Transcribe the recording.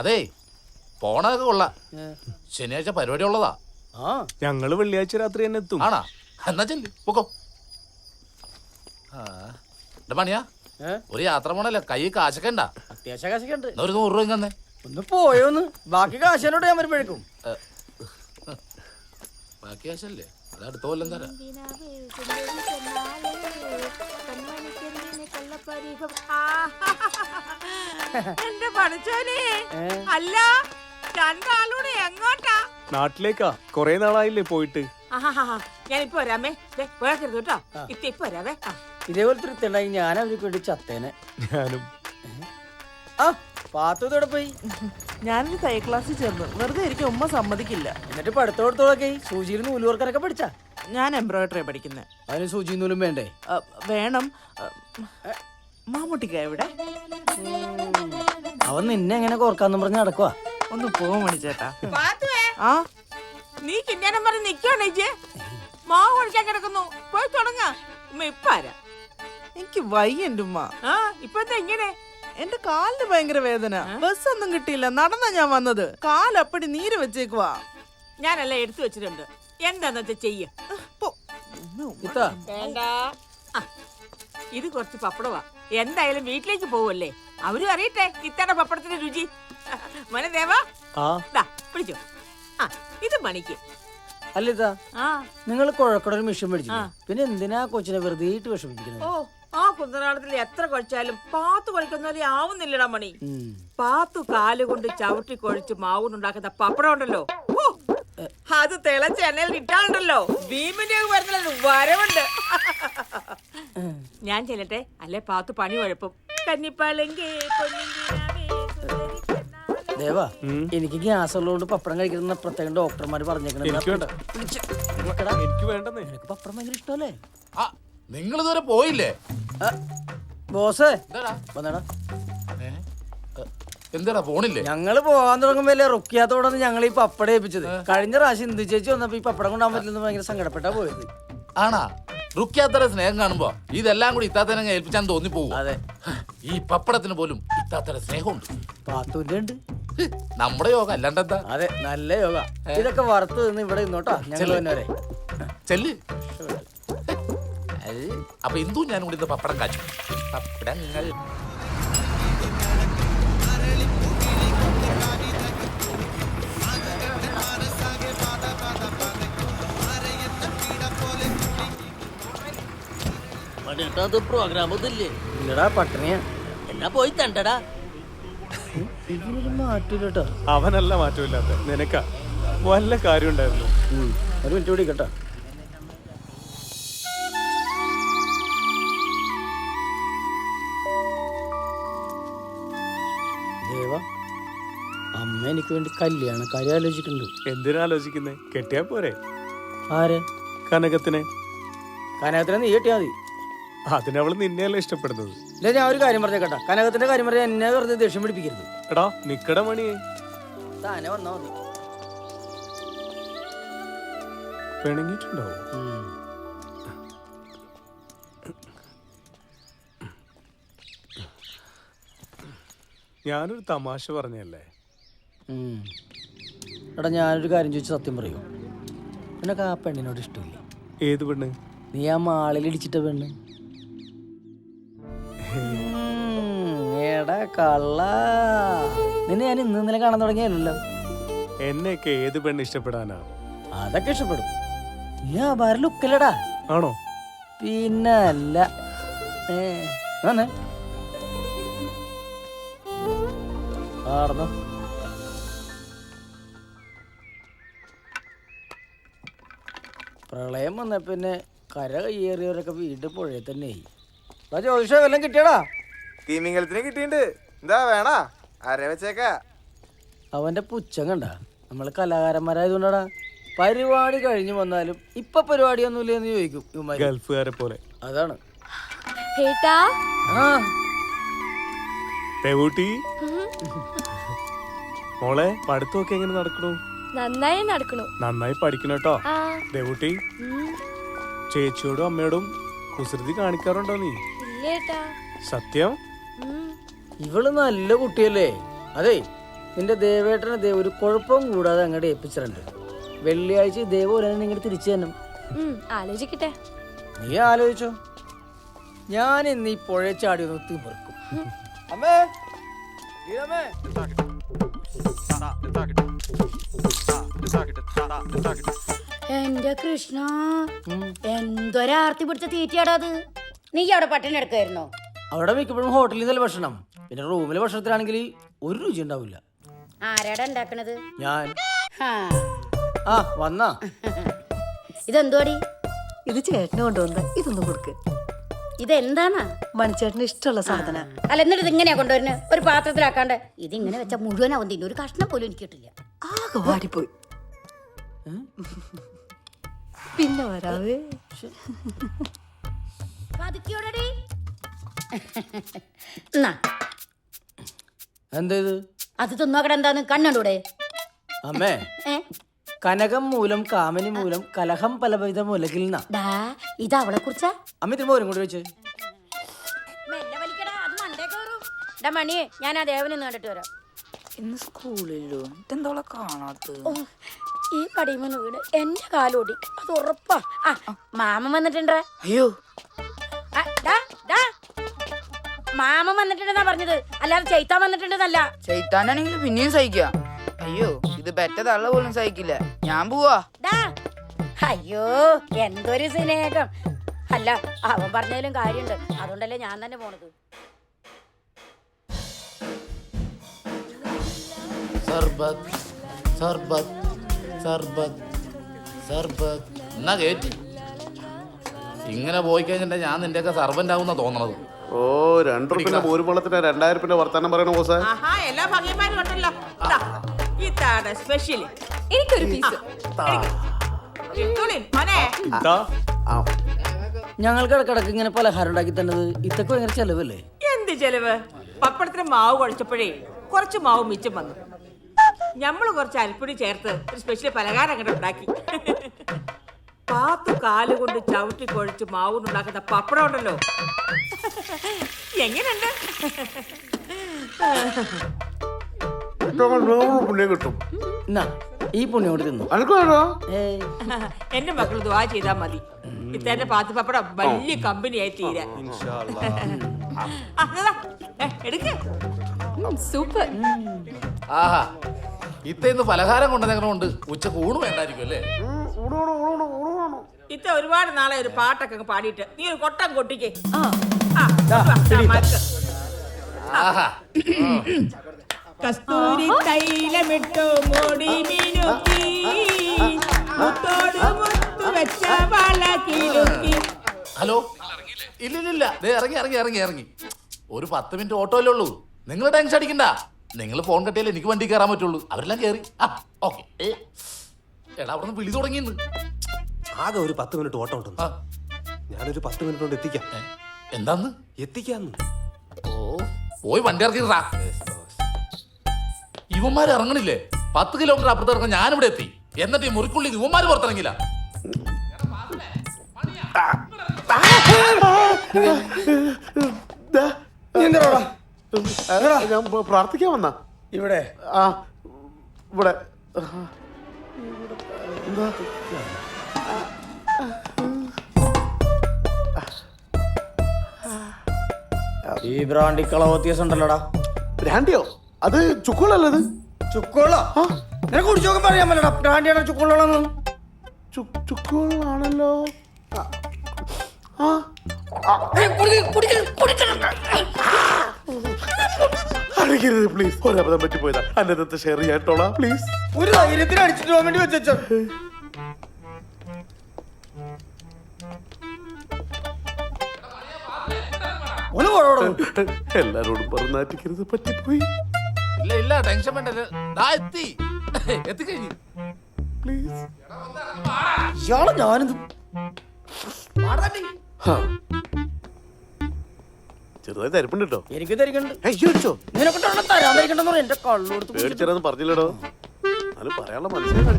അതെ പോണതൊക്കെ കൊള്ളാം. ശനിയാഴ്ച പരിപാടി ഉള്ളതാ. ഞങ്ങള് വെള്ളിയാഴ്ച രാത്രി തന്നെ എത്തും. ആണാ? എന്നാ ചെല്ലി പൊക്കോ. പണിയാ ഒരു യാത്ര പോണല്ലേ, കൈ കാശൊക്കെണ്ടാ? അത്യാവശ്യം കാശൊക്കെ ഉണ്ട്. ഒരു 100 രൂപ തന്നെ ഒന്ന് പോയോന്ന്. ബാക്കി കാശനോട് ഞാൻ വരുമ്പോഴേക്കും. ബാക്കി കാശല്ലേ, അത് അടുത്ത കൊല്ലം തരാം. എന്റെ പഠിച്ചോനെ, അല്ല രണ്ടാളൂടെ എങ്ങോട്ടാ? നാട്ടിലേക്കാ. കൊറേ നാളായില്ലേ പോയിട്ട്. ഞാനിപ്പോ വരാമേ. പോയാക്കരുത് കേട്ടോ. ഇപ്പൊ വരാവേ. ഇതേപോലത്തെ ഒരുത്തുണ്ടായി ഞാൻ അവർക്ക് വേണ്ടി ചത്തേനെ. ഞാനും. ആ പാത്തോടെ പോയി. ഞാനൊരു തയ്യൽ ക്ലാസ്സിൽ ചേർന്നു. വെറുതെ ഇരിക്കും, ഉമ്മ സമ്മതിക്കില്ല. എന്നിട്ട് പഠിത്തോടത്തോളൊക്കെ സൂചിയിൽ നൂലുവർക്കാരൊക്കെ പഠിച്ചാ? ഞാൻ എംബ്രോയിഡറി പഠിക്കുന്നത്. അതിന് സൂചി നൂലും വേണ്ടേ? വേണം. മാമൂട്ടിക്ക എവിടെ? അവൻ നിന്നെ എങ്ങനെ കോർക്കാന്ന് പറഞ്ഞ് നടക്കുവാ. ഒന്ന് പോവാൻ മണിച്ചേട്ടാ. ആ നീ കിന്നാനം പറഞ്ഞ് നിക്കണേച്ചേ. മാവ് ഒഴിക്കാൻ കിടക്കുന്നു, പോയി തുടങ്ങ. ഉമ്മ ഇപ്പാരാ? എനിക്ക് വയ്യ എന്റെ ഉമ്മ. ഇപ്പത്തെ ഇങ്ങനെ എന്റെ കാലിന് ഭയങ്കര വേദന. ബസ് ഒന്നും കിട്ടിയില്ല, നടന്നാ ഞാൻ വന്നത്. കാലപ്പടി നീര് വെച്ചേക്കുവാ. ഞാനെല്ലാം എടുത്തു വെച്ചിട്ടുണ്ട്, എന്താന്നത്തെ ചെയ്യ. വേണ്ട, ഇത് കുറച്ച് പപ്പടവാ. എന്തായാലും വീട്ടിലേക്ക് പോവല്ലേ, അവരും അറിയട്ടെ ഇത്തയുടെ പപ്പടത്തിന്റെ രുചി. മോനെ ദേവാ, പിടിച്ചോ. ഇത് മണിക്ക്. അല്ലിതാ, നിങ്ങൾ കുഴക്കടൊരു മിഷൻ മേടിച്ചു, പിന്നെ എന്തിനാ കൊച്ചിനെ വെറുതെ വിഷമിപ്പിക്കുന്നത്? ഓ, ആ കുന്തനാളത്തിൽ എത്ര കുഴച്ചാലും പാത്തു കുഴക്കുന്നവരെ ആവുന്നില്ലടാ മണി. പാത്തു കാലുകൊണ്ട് ചവിട്ടി കുഴച്ച് മാവുണ്ടാക്കുന്ന പപ്പടം ഉണ്ടല്ലോ, അത് തിളച്ച എണ്ണയിൽ ഇട്ടാലുണ്ടല്ലോ ഭീമിന്റെ വരുന്ന വരവുണ്ട്. ഞാൻ ചെല്ലട്ടെ, അല്ലെ പാത്തു പണി കുഴപ്പം. കന്നിപ്പാലെങ്കിൽ ദേവാ, എനിക്ക് ഗ്യാസ് ഉള്ളതുകൊണ്ട് പപ്പടം കഴിക്കുന്ന പ്രത്യേകം ഡോക്ടർമാര് പറഞ്ഞേക്കണ. പപ്പടം ഭയങ്കര ഇഷ്ടമല്ലേ? നിങ്ങൾ ഇതുവരെ പോയില്ലേ? ബോസേ വന്നടാ. എന്താടാ പോണില്ലേ? ഞങ്ങള് പോകാൻ തുടങ്ങുമ്പോ റുക്കിയാത്തോടാണ് ഞങ്ങൾ ഈ പപ്പടം ഏൽപ്പിച്ചത്. കഴിഞ്ഞ പ്രാവശ്യം ഇന്ദു ചേച്ചി വന്നപ്പോ ഈ പപ്പടം കൊണ്ടാൻ പറ്റില്ലെന്ന് ഭയങ്കര സങ്കടപ്പെട്ടാ പോയത്. ആണാ? റുക്കിയാത്തയുടെ സ്നേഹം കാണുമ്പോ ഇതെല്ലാം കൂടി ഇത്താത്തനെ ഏൽപ്പിച്ചാൻ തോന്നിപ്പോവും. അതെ, ഈ പപ്പടത്തിന് പോലും ഇത്താത്തയുടെ സ്നേഹമുണ്ട്. പാത്തൂന്റെ ഉണ്ട്. നമ്മുടെ യോഗ അല്ലാണ്ടെന്താ? അതെ, നല്ല യോഗ. ഇതൊക്കെ വറുത്ത് നിന്ന് ഇവിടെ ഇന്നോട്ടാ ഞങ്ങൾ തന്നെ വരെ ചെല്ല്. അപ്പൊ ഇന്ദു ഞാൻ കൂടി പപ്പടം കാച്ചു. പപ്പടങ്ങൾ പ്രോഗ്രാം ഒന്നുമില്ലേ? ഇല്ലടാ, പട്ടണിയാ. എന്നാ പോയി തണ്ടടാ. ഇതിനൊരു മാറ്റൂലട്ടോ. അവനല്ല മാറ്റമില്ലാത്ത നിനക്കാ. വല്ല കാര്യം ഉണ്ടായിരുന്നു. ഒരു മിനിറ്റ് കൂടി കേട്ടോ. ദേവ, അമ്മ എനിക്ക് വേണ്ടി കല്യാണക്കാരി ആലോചിക്കുന്നുണ്ട്. എന്തിനാ ആലോചിക്കുന്നേ? കെട്ടിയാ പോരെ? ആരെ? കനകത്തിനെ. കനകത്തിനെ നീ കെട്ടിയാ മതി. അതിനവള് നിന്നെയല്ലേ ഇഷ്ടപ്പെടുന്നത്. ഇല്ല, ഞാൻ ഒരു കാര്യം പറഞ്ഞേക്കട്ടാ. കനകത്തിന്റെ കാര്യം പറഞ്ഞാൽ എന്നെ വെറുതെ ദേഷ്യം പിടിപ്പിക്കരുത്. എടാ നിക്കട മണിയെ. താനെ വന്നാ മതി. പിണങ്ങിട്ടുണ്ടാവും. ഞാനൊരു തമാശ പറഞ്ഞല്ലേ. എടാ, ഞാനൊരു കാര്യം ചോദിച്ചു സത്യം പറയൂ. നിനക്ക് ആ പെണ്ണിനോട് ഇഷ്ടമില്ല? ഏത് പെണ്ണ്? നീ ആ മാളിൽ ഇടിച്ചിട്ട പെണ്ണ്. എടാ കള്ള, നിന്നെ ഞാൻ ഇന്നലെ കാണാൻ തുടങ്ങിയല്ലോ. എന്നെയൊക്കെ ഏത് പെണ്ണ് ഇഷ്ടപ്പെടാനാ? അതൊക്കെ ഇഷ്ടപ്പെടും. നീ ആ ഭാര ലുക്കല്ലടാ. ആണോ? പിന്നെ അല്ല. ആർന്നോ? പ്രളയം വന്ന പിന്നെ കര കയ്യേറിയവരൊക്കെ വീണ്ടും പുഴയിൽ തന്നെ ആയി. ജ്യോതിഷ വല്ലതും കിട്ടിയടാ? തീമിംഗലത്തിന് കിട്ടിയിട്ടുണ്ട്. എന്താ വേണ? ആരെ വെച്ചേക്ക? അവന്റെ പുച്ഛം കണ്ട. നമ്മള് കലാകാരന്മാരായതുകൊണ്ടാടാ. പരിപാടി കഴിഞ്ഞു വന്നാലും ഇപ്പൊ പരിപാടിയൊന്നുമില്ലെന്ന് ചോദിക്കും. ഗൾഫുകാരെ പോലെ. അതാണ്. മോളെ, പഠിത്തമൊക്കെ എങ്ങനെ നടക്കണു? നന്നായി നടക്കണു. നന്നായി പഠിക്കണം കേട്ടോ. ദേവൂട്ടി, ചേച്ചിയോടും അമ്മയോടും കുസൃതി കാണിക്കാറുണ്ടോ നീ? ഇല്ലേട്ടാ. സത്യം? ഇവള് നല്ല കുട്ടിയല്ലേ. അതെ, നിന്റെ ദേവേട്ടനെ ഒരു കുഴപ്പവും കൂടാതെ അങ്ങോട്ട് ഏൽപ്പിച്ചിട്ടുണ്ട്. വെള്ളിയാഴ്ച ഇതേപോലെ തന്നെ ഇങ്ങോട്ട് തിരിച്ചു തന്നെ. ആലോചിക്കട്ടെ. നീ ആലോചിച്ചോ. ഞാൻ ഇന്ന് ഈ പുഴ ചാടി ഒന്ന് തിമിർക്കും. അമ്മേ, അമ്മേ. എന്റെ കൃഷ്ണ, എന്തൊരാർത്തി പിടിച്ച തീറ്റയാടാ അത്. നീ അവിടെ പട്ടിണി എടുക്കായിരുന്നോ? അവിടെ മിക്കപ്പോഴും ഹോട്ടലിൽ നിന്നല്ല ഭക്ഷണം. പിന്നെ റൂമിലെ ഭക്ഷണത്തിലാണെങ്കിൽ ഒരു രുചി ഉണ്ടാവില്ല. ആരാടാ ഉണ്ടാക്കണത്? ഞാൻ. ഹാ. ആ വന്നാ. ഇതെന്തോടി? ഇത് ചേട്ടന് കൊണ്ടുവന്ന ഇതൊന്നും കൊടുക്ക്. ഇതെന്താന്നാ? മണിച്ചേട്ടന് ഇഷ്ടമുള്ള സാധന. അല്ല, എന്നിട്ട് ഇത് ഇങ്ങനെയാ കൊണ്ടുവരുന്നത്? ഒരു പാത്രത്തിലാക്കാണ്ട് ഇതിങ്ങനെ വെച്ചാൽ മുഴുവനാവും തിന്നു. ഒരു കഷ്ണം പോലും എനിക്ക് കിട്ടില്ല. ആകെ വാടിപ്പോയി. പിന്നെ വരാവേ. പതുക്കിയോടടി. എന്നാ എന്താ ഇത്? അത് തിന്നോക്കട. എന്താന്ന് കണ്ണൂടെ? അമ്മേ, കനകം മൂലം കാമനി മൂലം കലഹം പലവിധ മുലകിൽ നിന്നാ. ഇത് അവളെ കുറിച്ചാ? അമ്മ തിരുമ്പോ ഓരും കൂടി വെച്ച്. മണിയെ, ഞാൻ ആ ദേവനെ കണ്ടിട്ട് വരാം. ഇന്ന് സ്കൂളിലോ ഇതെന്തോളെ കാണാത്ത. ഈ കടിമന്ന് വീട് എന്റെ കാലോടി, അത് ഉറപ്പാ. ആ, മാമൻ വന്നിട്ടുണ്ടേ. അയ്യോ, മാമൻ വന്നിട്ടുണ്ടെന്നാ പറഞ്ഞത്, അല്ലാതെ ചെയ്ത്താൻ വന്നിട്ടുണ്ടെന്നല്ല. ചെയ്ത്താനാണെങ്കിൽ പിന്നെയും സഹിക്കാം. അയ്യോ, ഇത് പെറ്റ തള്ള പോലും സഹിക്കില്ല. ഞാൻ പോവാ. അയ്യോ, എന്തൊരു സ്നേഹം. അല്ല, അവൻ പറഞ്ഞതിലും കാര്യമുണ്ട്. അതുകൊണ്ടല്ലേ ഞാൻ തന്നെ പോണത്. സർബത്ത് സർബത്ത് സർബത്ത് സർബത്ത് എന്നാ കേറ്റി. ഇങ്ങനെ പോയി കഴിഞ്ഞിട്ടുണ്ടെങ്കിൽ ഞാൻ നിന്റെയൊക്കെ സർവന്റ് ആവുന്ന തോന്നണത്. ഓ, 2 റുപ്യ മോരുവെള്ളത്തിന് 2000 വർത്താനം പറയണ ബോസേ. ആഹാ, എല്ലാ ഭംഗിമാരും ഉണ്ടല്ലോ. ഇതാണ് സ്പെഷ്യൽ. എനിക്കൊരു പീസ്. ഞങ്ങൾക്ക് ഇടക്കിടക്ക് ഇങ്ങനെ പലഹാരം ഉണ്ടാക്കി തന്നത് ഇതൊക്കെ ഭയങ്കര ചെലവല്ലേ? എന്ത് ചെലവ്? പപ്പടത്തിന് മാവ് കുഴച്ചപ്പോഴേ കുറച്ച് മാവ് മിച്ചം വന്നു. ഞമ്മള് കുറച്ച് അരിപ്പൊടി ചേർത്ത് ഒരു സ്പെഷ്യൽ പലഹാരം അങ്ങനെ ഉണ്ടാക്കി. പാത്തു കാലുകൊണ്ട് ചവിട്ടി കുഴച്ച് മാവുണ്ടാക്കുന്ന പപ്പടം ഉണ്ടല്ലോ, എങ്ങനെയുണ്ട്? പുണ്യം കിട്ടും. എന്നാ ഈ പുണ്യം കൊണ്ട് തിന്നു. എന്റെ മക്കൾ ദുആ ചെയ്താൽ മതി. ഇത്തന്നെ പാത്തു പപ്പടം വലിയ കമ്പനിയായി തീരാൻ. എടുക്ക്. സൂപ്പർ. ആഹാ, ഇന്ന് പലഹാരം കൊണ്ടുവന്നേക്കണോണ്ട് ഉച്ചക്ക് ഊണ് വേണ്ടായിരിക്കും അല്ലേ? ഇത്ത ഒരുപാട് നാളെ ഒരു പാട്ടൊക്കെ പാടിയിട്ട് നീ ഒരു കൊട്ടം കൊട്ടിക്കേ. ആഹാ, കസ്തൂരി തൈലമിട്ടു മുടി മിനുക്കി, മുത്തോട് മുത്തു വെച്ച വള കിലുക്കി. ഹലോ, ഇല്ലില്ല, ഇറങ്ങി ഇറങ്ങി ഇറങ്ങി ഇറങ്ങി. ഒരു 10 മിനിറ്റ് ഓട്ടോയിലേ ഉള്ളൂ. നിങ്ങൾ ടെൻഷൻ അടിക്കണ്ട. നിങ്ങൾ ഫോൺ കട്ടിയാലേ എനിക്ക് വണ്ടി കയറാൻ പറ്റുള്ളൂ. അവരെല്ലാം കയറി. ആ ഓക്കെ. എടാ, അവിടെ നിന്ന് വിളി തുടങ്ങിയെന്ന്. ആകെ ഒരു 10 മിനിറ്റ് ഓട്ടം ഉണ്ടെന്ന്. ഞാനൊരു 10 മിനിറ്റ് കൊണ്ട് എത്തിക്കാം. എന്താന്ന്? എത്തിക്കാന്ന്. ഓ, പോയി വണ്ടി ഇറക്കിട്ടാ. ഇവന്മാര് ഇറങ്ങണില്ലേ? 10 കിലോമീറ്റർ അപ്പുറത്ത് ഇറങ്ങാൻ ഞാനിവിടെ എത്തി. എന്നിട്ട് ഈ മുറിക്കുള്ളിൽ ഇവന്മാര് പുറത്തിറങ്ങില്ല. ഞാൻ പ്രാർത്ഥിക്കാൻ വന്നാ. ഇവിടെ ആ, ഇവിടെ ഈ ബ്രാൻഡി കളവ് വ്യത്യാസം ഉണ്ടല്ലോടാ. ബ്രാൻഡിയോ? അത് ചുക്കുള്ളല്ലത്. ചുക്കോളോ? നിനക്ക് കുടിച്ചോക്കെ പറയാൻ പറ്റടാ. ബ്രാൻഡിയാണോ ചുക്കോളാണെന്ന്? ചുക്കുള്ളാണല്ലോ. അടിക്കരുത് പ്ലീസ്. ഒരബദ്ധം പറ്റിപ്പോയതാ. അന്നത്തെ ഷെയർ ചെയ്യാട്ടോളാ പ്ലീസ്. ഒരു ധൈര്യത്തിന് അടിച്ചിട്ട് പോകാൻ വേണ്ടി വെച്ചോ. എല്ലാരോടും പറഞ്ഞാറ്റിക്കരുത്, പറ്റിപ്പോയി. ഇല്ല ഇല്ല, ടെൻഷൻ വേണ്ട. എത്തി എത്തിക്കഴിഞ്ഞു. പ്ലീസ്. ഇയാളെ ഞാനിത് ചെറുതായി തരിപ്പുണ്ട് കേട്ടോ. എനിക്ക് തരിക്കണ്ട്. അയ്യോ, നിനക്ക് തരാൻ തരിക്കണ്ടെന്ന് എന്റെ കള്ളു കൊടുത്ത് പേടിച്ചെന്ന് പറഞ്ഞില്ലടോ. അത് പറയാനുള്ള മനസ്സിലായി.